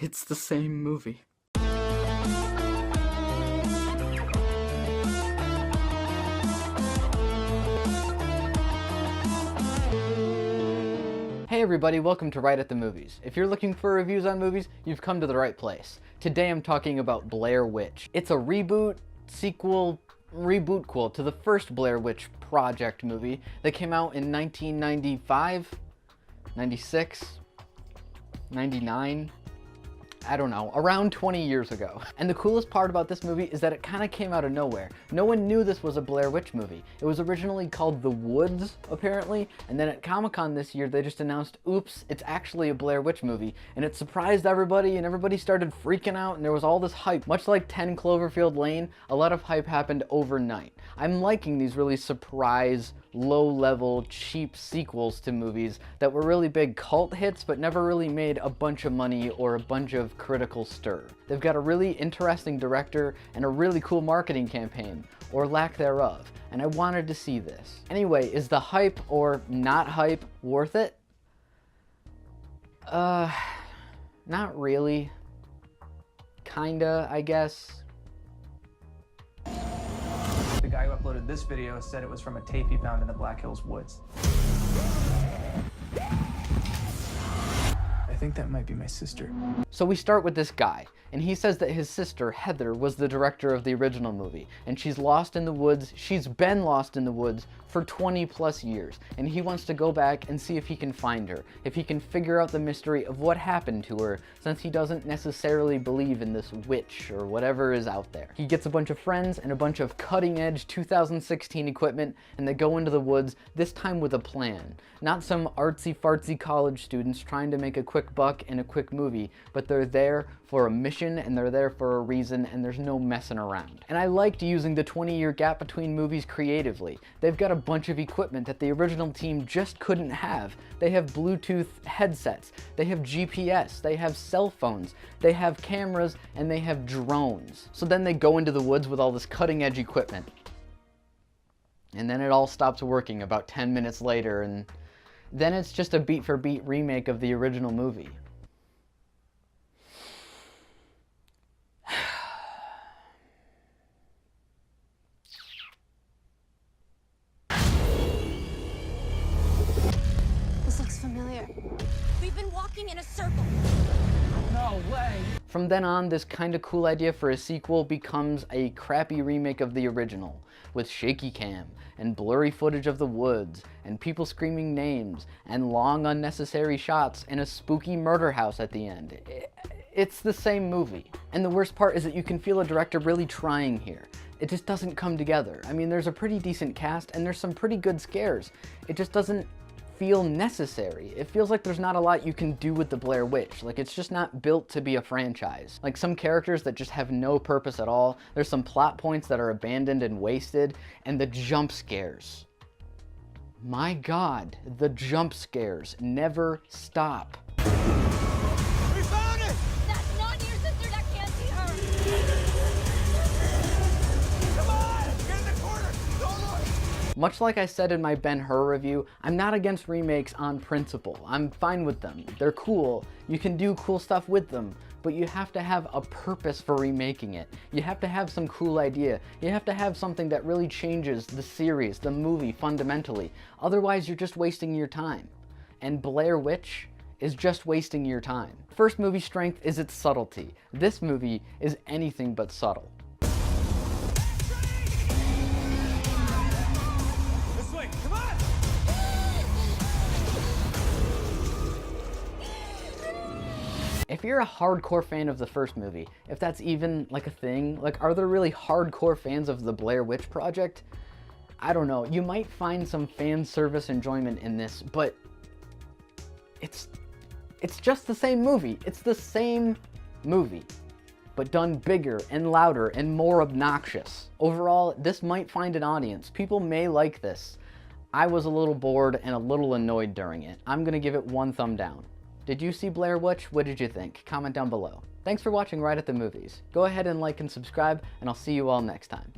It's the same movie. Hey everybody, welcome to Wright at the Movies. If you're looking for reviews on movies, you've come to the right place. Today I'm talking about Blair Witch. It's a reboot, sequel, reboot-quel to the first Blair Witch Project movie that came out in 1995, 96, 99, I don't know, around 20 years ago. And the coolest part about this movie is that it kind of came out of nowhere. No one knew this was a Blair Witch movie. It was originally called The Woods, apparently, and then at Comic-Con this year they just announced, oops, it's actually a Blair Witch movie, and it surprised everybody, and everybody started freaking out, and there was all this hype. Much like 10 Cloverfield Lane, a lot of hype happened overnight. I'm liking these really surprise, low-level, cheap sequels to movies that were really big cult hits but never really made a bunch of money or a bunch of critical stir. They've got a really interesting director and a really cool marketing campaign, or lack thereof, and I wanted to see this. Anyway, is the hype or not hype worth it? Not really. Kinda, I guess. The guy who uploaded this video said it was from a tape he found in the Black Hills woods. I think that might be my sister. So we start with this guy, and he says that his sister, Heather, was the director of the original movie, and she's lost in the woods. She's been lost in the woods for 20 plus years, and he wants to go back and see if he can find her, if he can figure out the mystery of what happened to her, since he doesn't necessarily believe in this witch or whatever is out there. He gets a bunch of friends and a bunch of cutting-edge 2016 equipment, and they go into the woods, this time with a plan. Not some artsy-fartsy college students trying to make a quick buck in a quick movie, but they're there for a mission, and they're there for a reason, and there's no messing around. And I liked using the 20-year gap between movies creatively. They've got a bunch of equipment that the original team just couldn't have. They have Bluetooth headsets, they have GPS, they have cell phones, they have cameras, and they have drones. So then they go into the woods with all this cutting-edge equipment. And then it all stops working about 10 minutes later, and then it's just a beat-for-beat remake of the original movie. This looks familiar. We've been walking in a circle. No way! From then on, this kinda cool idea for a sequel becomes a crappy remake of the original, with shaky cam, and blurry footage of the woods, and people screaming names, and long unnecessary shots, and a spooky murder house at the end. It's the same movie. And the worst part is that you can feel a director really trying here. It just doesn't come together. I mean, there's a pretty decent cast, and there's some pretty good scares. It just doesn't feel necessary. It feels like there's not a lot you can do with the Blair Witch. Like, it's just not built to be a franchise. Like, some characters that just have no purpose at all. There's some plot points that are abandoned and wasted, and the jump scares. My God, the jump scares never stop. We found it! That's not your sister. That can't be her. Come on! Get in the corner! Don't look! Much like I said in my Ben-Hur review, I'm not against remakes on principle. I'm fine with them. They're cool. You can do cool stuff with them, but you have to have a purpose for remaking it. You have to have some cool idea. You have to have something that really changes the series, the movie, fundamentally. Otherwise, you're just wasting your time. And Blair Witch is just wasting your time. First movie strength is its subtlety. This movie is anything but subtle. This way! Come on! If you're a hardcore fan of the first movie, if that's even like a thing, like, are there really hardcore fans of the Blair Witch Project? I don't know. You might find some fan service enjoyment in this, but it's just the same movie. It's the same movie, but done bigger and louder and more obnoxious. Overall, this might find an audience. People may like this. I was a little bored and a little annoyed during it. I'm gonna give it 1 thumb down. Did you see Blair Witch? What did you think? Comment down below. Thanks for watching Wright at the Movies. Go ahead and like and subscribe, and I'll see you all next time.